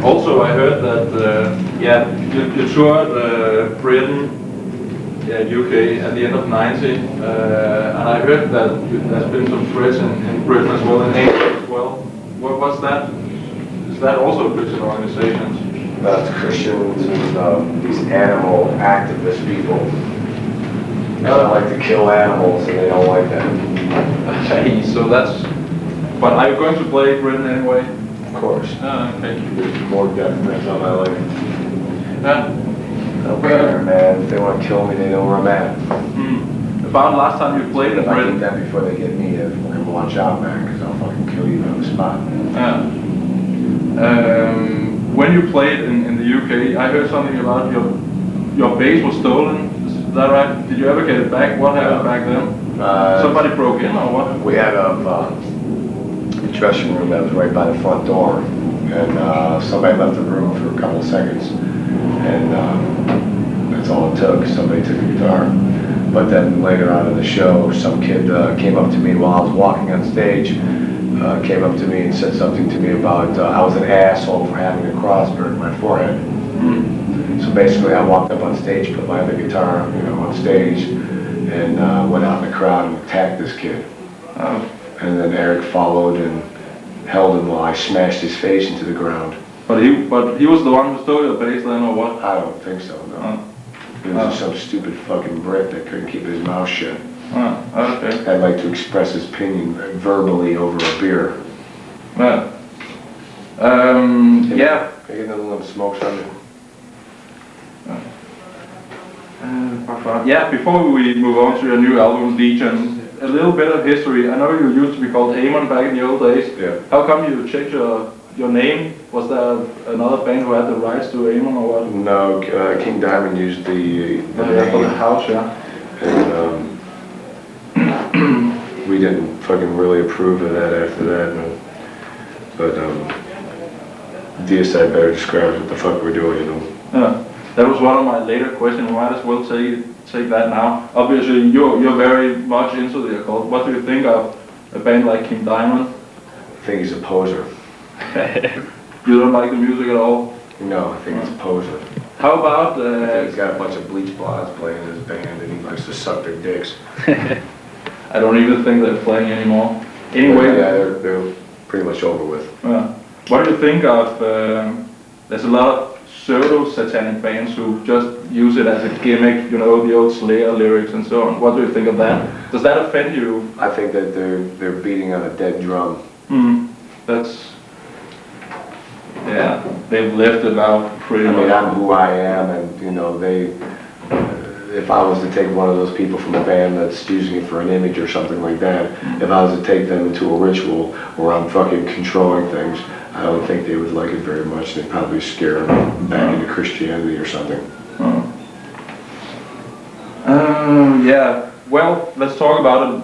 Also, I heard that you toured Britain, UK at the end of '90, and I heard that there's been some threats in Britain as well, in England as well. What's that? Is that also Christian organizations? That's Christians and these animal activist people. They like to kill animals, and they don't like that. Okay, so that's. But are you going to play Britain anyway? Of course. Okay. There's more death threats on my life. Yeah. I don't care, man. If they want to kill me, they know where I'm at. About last time you played in If I Britain. get that before they get me, fucking watch out, man, because I'll fucking kill you on the spot. Yeah. When you played in the UK, I heard something about your bass was stolen. Is that right? Did you ever get it back? What happened back then? Somebody broke in or what? We had a dressing room that was right by the front door, and somebody left the room for a couple of seconds, and that's all it took. Somebody took a guitar. But then later on in the show, some kid came up to me while I was walking on stage, came up to me and said something to me about I was an asshole for having a cross burned in my forehead. So basically I walked up on stage, put my other guitar, on stage, and went out in the crowd and attacked this kid. And then Eric followed and held him while I smashed his face into the ground. But he was the one who stole your bass then, or what? I don't think so, no. He was just some stupid fucking Brit that couldn't keep his mouth shut. Okay. I'd like to express his opinion verbally over a beer. Yeah. Can I get another little smoke something? Yeah, before we move on to your new album, Legion, a little bit of history. I know you used to be called Amon back in the old days. Yeah. How come you changed your name? Was there another band who had the rights to Amon or what? No, King Diamond used the name. For the house, yeah. And we didn't fucking really approve of that after that. But Deicide better describes what the fuck we're doing, Yeah. That was one of my later questions. We might as well take that now. Obviously, you're very much into the occult. What do you think of a band like King Diamond? I think he's a poser. You don't like the music at all? No, I think he's a poser. How about... I think he's got a bunch of bleach blondes playing in his band and he likes to suck their dicks. I don't even think they're playing anymore. Anyway... Yeah, they're pretty much over with. What do you think of... there's a lot of pseudo-satanic bands who just use it as a gimmick, the old Slayer lyrics and so on. What do you think of that? Does that offend you? I think that they're beating on a dead drum. That's... Yeah, they've left it out pretty much. I mean, I'm who I am, and if I was to take one of those people from a band that's using it for an image or something like that, if I was to take them into a ritual where I'm fucking controlling things, I don't think they would like it very much. They'd probably scare them back into Christianity or something. Yeah. Well, let's talk about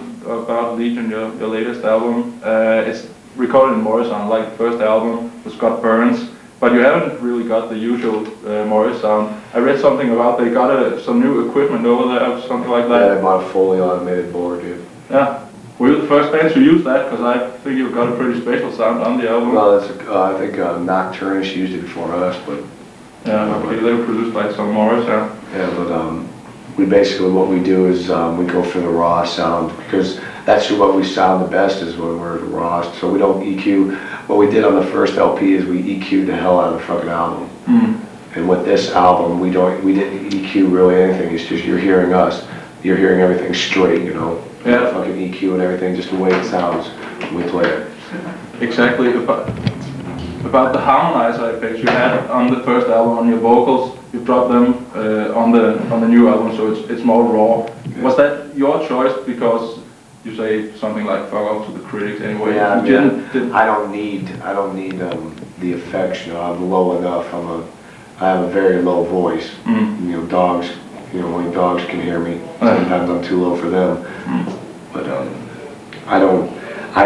Legion, your latest album. It's recorded in Morrison, like the first album with Scott Burns, but you haven't really got the usual Morris sound. I read something about they got some new equipment over there, or something like that. Yeah, they bought a fully automated board, dude. Yeah. Were you the first band to use that? Because I think you've got a pretty special sound on the album. Well, I think Nocturnish used it before us, but... Yeah, okay, they were produced by some Morris, yeah. Yeah, but what we do is we go for the raw sound, because that's what we sound the best is when we're the raw, so we don't EQ. What we did on the first LP is we EQ'd the hell out of the fucking album. And with this album, we didn't EQ really anything, it's just you're hearing us, you're hearing everything straight, Yeah. Fucking EQ and everything, just the way it sounds when we play it. Exactly. About the harmonizer effects you had on the first album on your vocals, you dropped them on the new album, so it's more raw. Yeah. Was that your choice because you say something like "fuck off" to the critics anyway? Yeah, I don't need the effects. I'm low enough. I have a very low voice. Dogs. Only dogs can hear me. Sometimes I'm too low for them. But I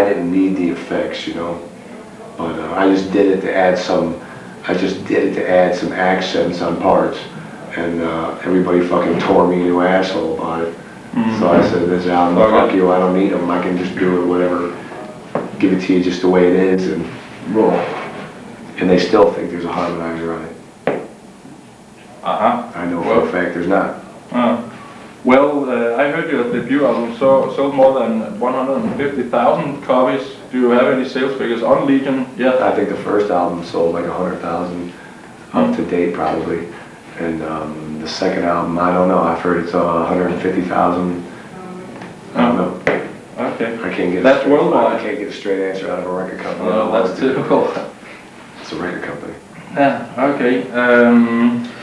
didn't need the effects, But I just did it to add some. I just did it to add some accents on parts, and everybody fucking tore me a new asshole about it. So I said, "This album, fuck you. I don't need them. I can just do it, whatever. Give it to you just the way it is, and roll." And they still think there's a harmonizer on it. I know for a fact there's not. Well, I heard your debut album sold more than 150,000 copies. Do you have any sales figures on Legion yet? I think the first album sold like 100,000 up to date probably. And the second album, I don't know. I've heard it's 150,000. I don't know. Okay. I can't get. That's worldwide. I can't get a straight answer out of a record company. Oh, that's typical. It's a record company. Yeah. Okay.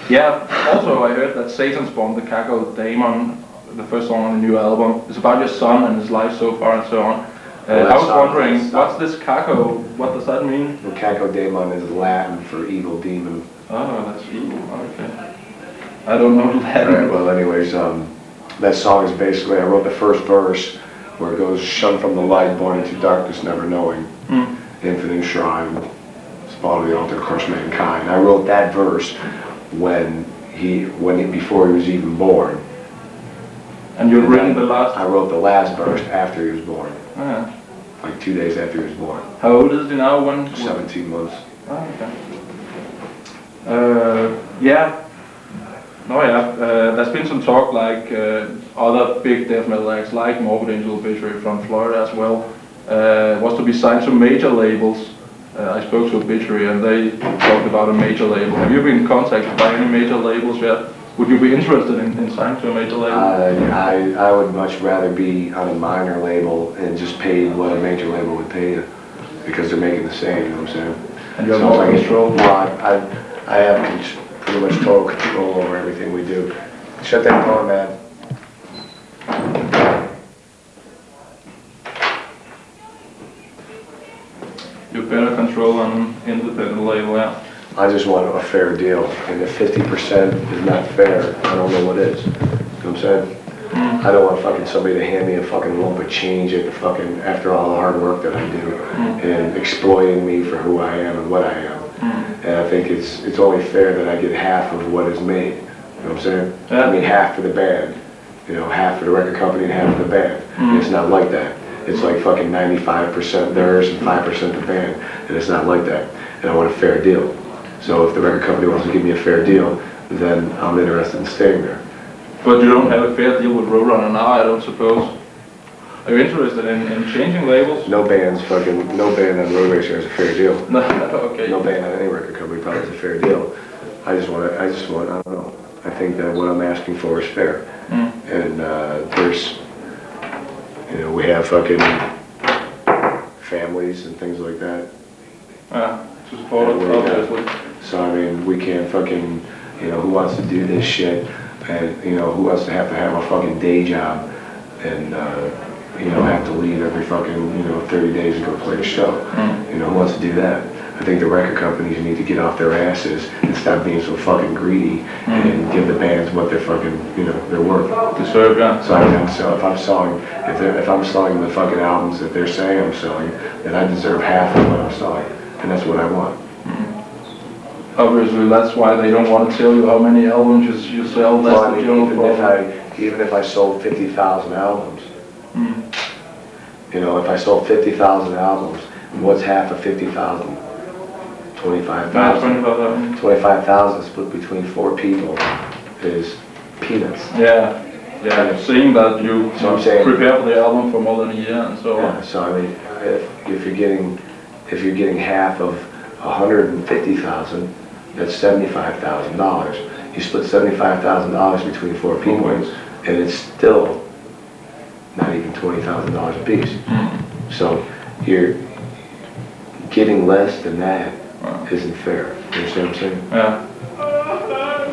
Yeah. Also, I heard that Satan Spawn, the Caco Daemon, the first song on the new album, is about your son and his life so far and so on. I was wondering, what's this Caco? What does that mean? Well, Caco Daemon is Latin for evil demon. Oh, that's evil. Okay. I don't know Latin. Right, well, anyways, that song is basically, I wrote the first verse where it goes, shunned from the light, born into darkness, never knowing. Infinite shrine, spawn of the altar, crush mankind. I wrote that verse before he was even born. And you've written the last? I wrote the last verse after he was born. Yeah. Like 2 days after he was born. How old is he now? 17 months. Oh, okay. Yeah. No, yeah. There's been some talk like other big death metal acts like Morbid Angel Obituary from Florida as well was to be signed to major labels. I spoke to Obituary and they talked about a major label. Have you been contacted by any major labels yet? Would you be interested in signing to a major label? I would much rather be on a minor label and just paid what a major label would pay you, because they're making the same, you know what I'm saying? And you have more control? Well, I have pretty much total control over everything we do. Shut that door, man. You have better control on an independent label, yeah. I just want a fair deal, and if 50% is not fair, I don't know what is. You know what I'm saying? I don't want fucking somebody to hand me a fucking lump of change at the fucking, after all the hard work that I do, and exploiting me for who I am and what I am. And I think it's only fair that I get half of what is made. You know what I'm saying? Yeah. I mean, half for the band. You know, half for the record company and half for the band. And it's not like that. It's like fucking 95% theirs and 5% the band. And it's not like that. And I want a fair deal. So if the record company wants to give me a fair deal, then I'm interested in staying there. But you don't have a fair deal with Roadrunner now, I don't suppose. Are you interested in changing labels? No band on Road Racer has a fair deal. No, okay. No band on any record company probably has a fair deal. I just want, I don't know. I think that what I'm asking for is fair. And there's, you know, we have fucking families and things like that. To support it, obviously. So I mean, we can't fucking, you know, who wants to do this shit, and you know, who wants to have a fucking day job, and you know, have to leave every fucking, you know, 30 days to go play a show. You know, who wants to do that? I think the record companies need to get off their asses and stop being so fucking greedy and give the bands what they're fucking, you know, they're worth. Deserve, yeah. So I mean, so if I'm selling the fucking albums that they're saying I'm selling, then I deserve half of what I'm selling, and that's what I want. Obviously, that's why they don't want to tell you how many albums you sell. That's the general problem. Even if I sold 50,000 albums, you know, if I sold 50,000 albums, what's half of 50,000? 25,000. 25,000 split between 4 people is peanuts. Yeah. Seeing that you prepare for the album for more than a year and so on. So I mean, if you're getting half of 150,000, that's $75,000. You split $75,000 between 4 people, and it's still not even $20,000 a piece. So you're getting less than that isn't fair. You understand what I'm saying? Yeah.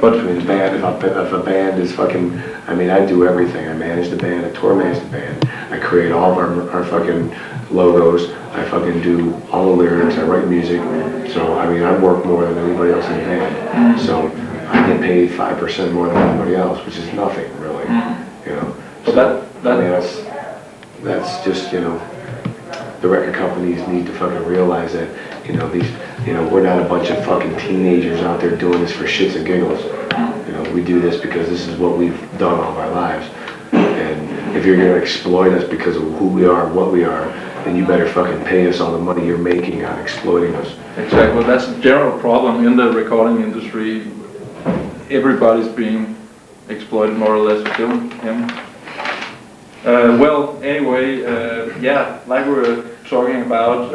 But I mean, the band, if a band is fucking, I mean, I do everything. I manage the band, I tour manage the band, I create all of our fucking logos, I fucking do all the lyrics, I write music. So, I mean, I work more than anybody else in the band. So, I get paid 5% more than anybody else, which is nothing, really. You know? So, I mean, that's just, you know, the record companies need to fucking realize that, you know, we're not a bunch of fucking teenagers out there doing this for shits and giggles. You know, we do this because this is what we've done all our lives. And if you're gonna exploit us because of who we are, what we are, then you better fucking pay us all the money you're making on exploiting us. Exactly. That's a general problem in the recording industry. Everybody's being exploited more or less to film him. Well, anyway, yeah, like we were talking about,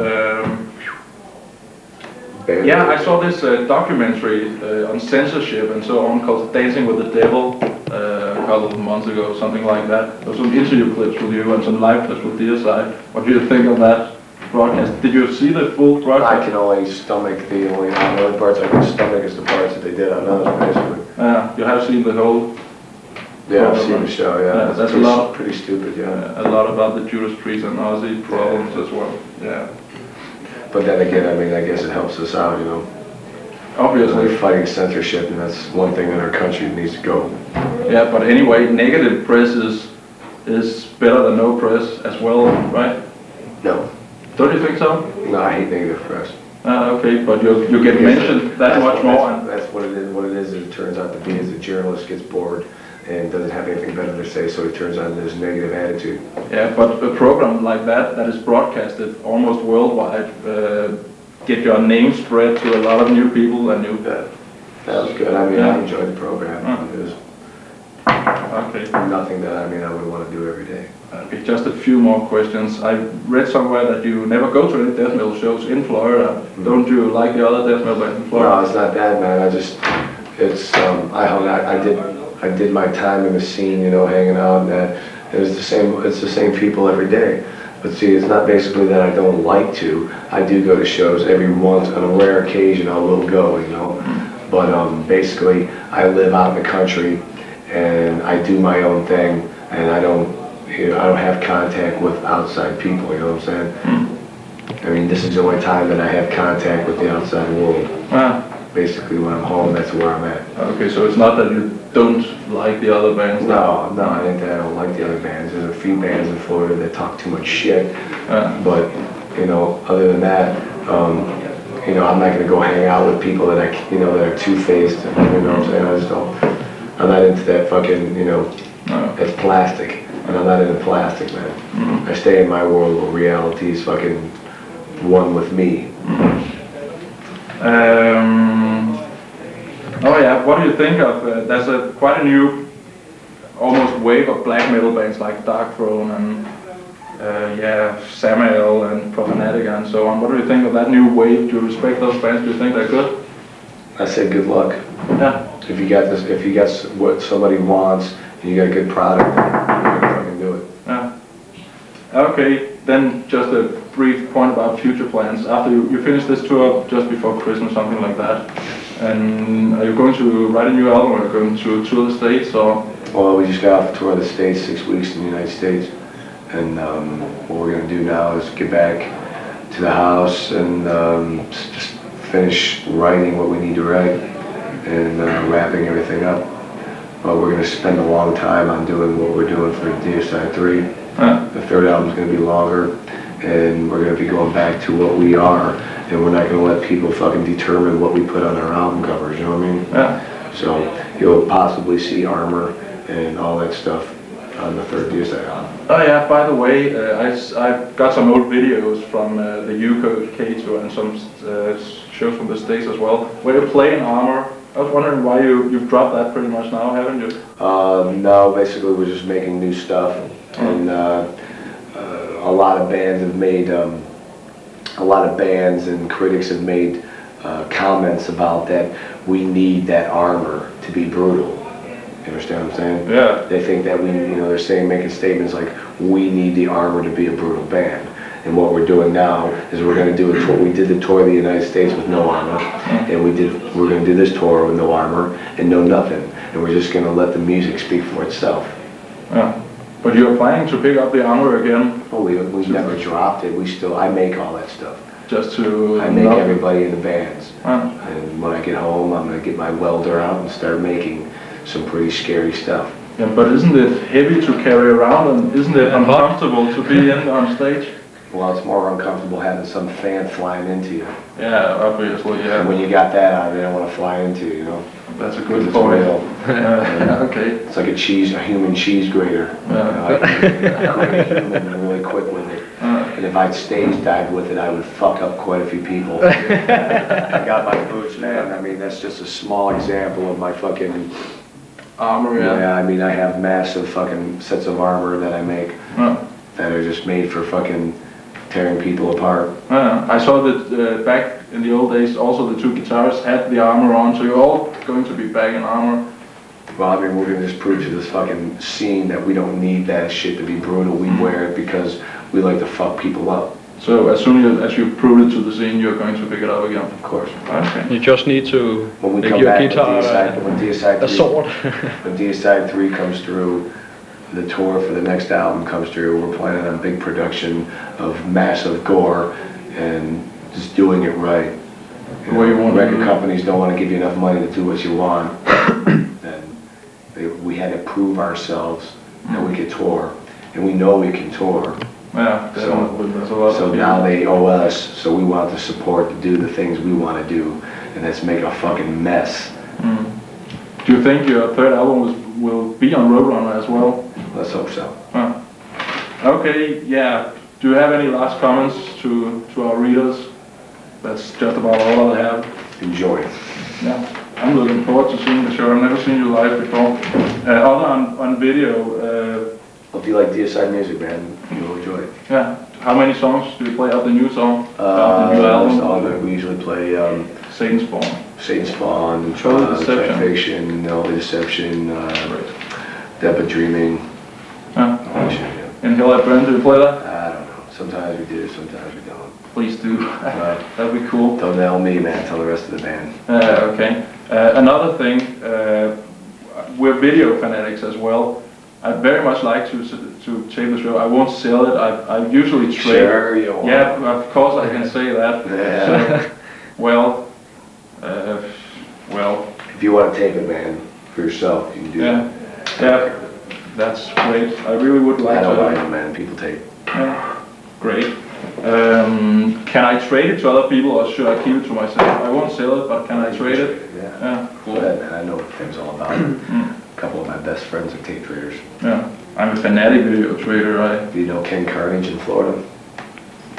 yeah, I saw this documentary on censorship and so on called Dancing with the Devil a couple of months ago, something like that. There was some interview clips with you and some live clips with Deicide. What do you think of that broadcast? Did you see the full broadcast? I can only stomach the only parts I can stomach is the parts that they did on those, basically. Yeah, you have seen the whole. Yeah, I've seen the show. Yeah, that's a lot. Pretty stupid. Yeah, a lot about the Judas Priest and Nazi problems as well. Yeah. But then again, I mean, I guess it helps us out, you know. Obviously. We're fighting censorship, and that's one thing in our country that needs to go. Yeah, but anyway, negative press is better than no press as well, right? No. Don't you think so? No, I hate negative press. Okay, but you get mentioned that much more. That's what it is. What it is, it turns out to be is a journalist gets bored and doesn't have anything better to say, so he turns on this negative attitude. Yeah, but a program like that is broadcasted almost worldwide, get your name spread to a lot of new people and new. That was good. I mean, I enjoyed the program. It was nothing that I would want to do every day. Okay, just a few more questions. I read somewhere that you never go to any death metal shows in Florida. Don't you like the other death metal bands in Florida? No, it's not that, man. I did my time in the scene, you know, hanging out, and that. It's the same people every day. But see, it's not basically that I don't like to. I do go to shows every once, on a rare occasion I will go, you know. But basically, I live out in the country, and I do my own thing, and I don't have contact with outside people, you know what I'm saying? I mean, this is the only time that I have contact with the outside world. Basically, when I'm home, that's where I'm at. Okay, so it's not that you don't like the other bands? No, I think that I don't like the other bands. There's a few bands in Florida that talk too much shit. But, you know, other than that, you know, I'm not going to go hang out with people that that are two-faced. You know what I'm saying? I just don't. I'm not into that fucking, you know, that's plastic. And I'm not into plastic, man. I stay in my world where reality is fucking one with me. Oh yeah, what do you think of, there's quite a new, almost wave of black metal bands like Dark Throne and Samael and Prophenatica and so on. What do you think of that new wave? Do you respect those bands? Do you think they're good? I say good luck. Yeah. If you got what somebody wants and you got a good product, you're gonna fucking do it. Yeah. Okay, then just a brief point about future plans. After you finish this tour just before Christmas, something like that, and are you going to write a new album or are you going to tour the States or? Well, we just got off the tour of the States, 6 weeks in the United States, and what we're going to do now is get back to the house and just finish writing what we need to write and wrapping everything up. But we're going to spend a long time on doing what we're doing for Deicide 3. The third album's going to be longer, and we're going to be going back to what we are, and we're not going to let people fucking determine what we put on our album covers, you know what I mean? Yeah. So you'll possibly see Armor and all that stuff on the third Deicide album. Oh yeah, by the way, I've got some old videos from the UK tour and some shows from the States as well, where you play in Armor. I was wondering why you've dropped that pretty much now, haven't you? No, basically we're just making new stuff, and a lot of bands have made, a lot of bands and critics have made comments about that we need that Armor to be brutal. You understand what I'm saying? Yeah. They think that they're saying, making statements like, we need the Armor to be a brutal band. And what we're doing now is we're going to do a tour. We did the tour of the United States with no Armor, and we're going to do this tour with no Armor and no nothing. And we're just going to let the music speak for itself. Yeah. But you're planning to pick up the Armor again? Oh, we never dropped it. I make all that stuff. Just to... I make everybody in the bands. And when I get home, I'm going to get my welder out and start making some pretty scary stuff. Yeah, but isn't it heavy to carry around, and isn't it uncomfortable to be in on stage? Well, it's more uncomfortable having some fan flying into you. Yeah, obviously, yeah. And when you got that on, they don't want to fly into you, you know? That's a good It's point. real. Okay. It's like a human cheese grater. Yeah. I make a human really quick with it. And if I'd stage dive with it, I would fuck up quite a few people. I got my boots, man. I mean, that's just a small example of my fucking armor. Yeah, I mean, I have massive fucking sets of armor that I make that are just made for fucking tearing people apart. I saw that back in the old days, also the two guitarists had the armor on, so you're all going to be back in armor. Well, I mean, we're gonna just prove to this fucking scene that we don't need that shit to be brutal. We wear it because we like to fuck people up. So as soon as you prove it to the scene, you're going to pick it up again? Of course. Okay. You just need to when we make come your back guitar when Deicide a 3, sword. when Deicide 3 comes through, the tour for the next album comes through, we're planning on big production of massive gore and just doing it right. You know, record companies don't want to give you enough money to do what you want. We had to prove ourselves that we could tour, and we know we can tour. Yeah, so now they owe us, so we want the support to do the things we want to do, and let's make a fucking mess. Do you think your third album will be on Roadrunner as well? Let's hope so. Okay, yeah. Do you have any last comments to our readers? That's just about all I have. Enjoy. Yeah, I'm looking forward to seeing the show. I've never seen you live before. Other on video. If you like Deicide music, man, you'll enjoy it. Yeah. How many songs do you play of the new song? The new album? We usually play Satan's Spawn. Satan's Spawn, Deception. Fiction, Nolder Deception, Depth of Dreaming. And Hill at Brent, do you play that? I don't know. Sometimes we do, sometimes we don't. Please do. That'd be cool. Don't tell me, man. Tell the rest of the band. Okay. Another thing, we're video fanatics as well. I'd very much like to tape the show. I won't sell it. I usually trade. Sure, you won't. Yeah, of course I can say that. Yeah. So, well. If you want to tape it, man, for yourself, you can do that. Yeah, that's great. I really would like to. I don't like it, man. People tape. Yeah, great. Can I trade it to other people, or should I keep it to myself? I won't sell it, but can I trade it? Yeah. Cool. Go ahead, man. I know what the thing's all about. A couple of my best friends are tape traders. Yeah, I'm a fanatic video trader. Do you know Ken Carnage in Florida?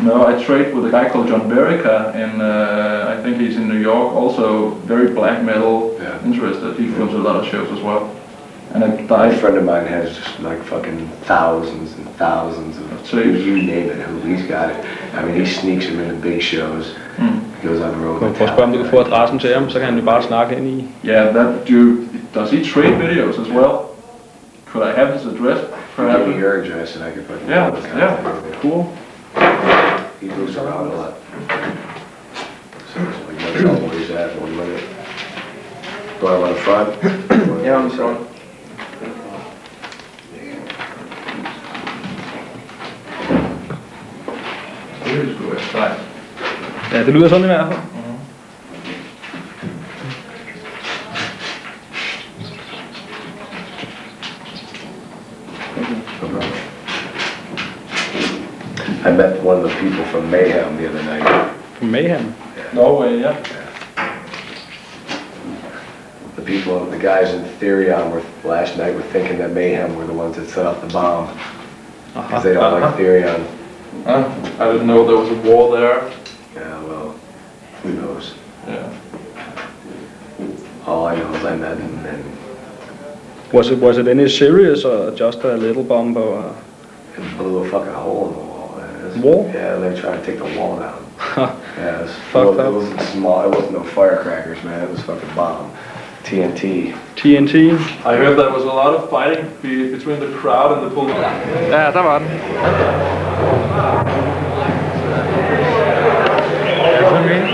No, I trade with a guy called John Berica, and I think he's in New York. Also, very black metal interested. He films a lot of shows as well. And a friend of mine has just like fucking thousands and thousands of tapes. You name it, he's got it. I mean, he sneaks them into big shows. He goes on the road. Prøv at spørge, om du kan få adressen til ham, så kan han jo bare snakke ind i. Yeah, does he trade videos as well? Could I have his address? Give me your address and I can put it. Yeah, cool. He moves around a lot. So we know all where he's at in 1 minute. Do I want the front? Yeah, on the front. Ja, det lyder sådan i hvert fald. I met one of the people from Mayhem the other night. From Mayhem? Yeah. Norway, yeah. The people, the guys in Therion last night were thinking that Mayhem were the ones that set off the bomb. Because they don't like Therion. I didn't know there was a war there. Yeah, well, who knows? Yeah. All I know is I met him and... Was it any serious or just a little bomb or? It blew a fucking hole in the wall. Wall? Yeah, they were trying to take the wall down. Yeah, it was fucked up. It wasn't small, it wasn't no firecrackers, man, it was fucking bomb. TNT. TNT? I heard there was a lot of fighting between the crowd and the police. Ja, der var den. Kom ind.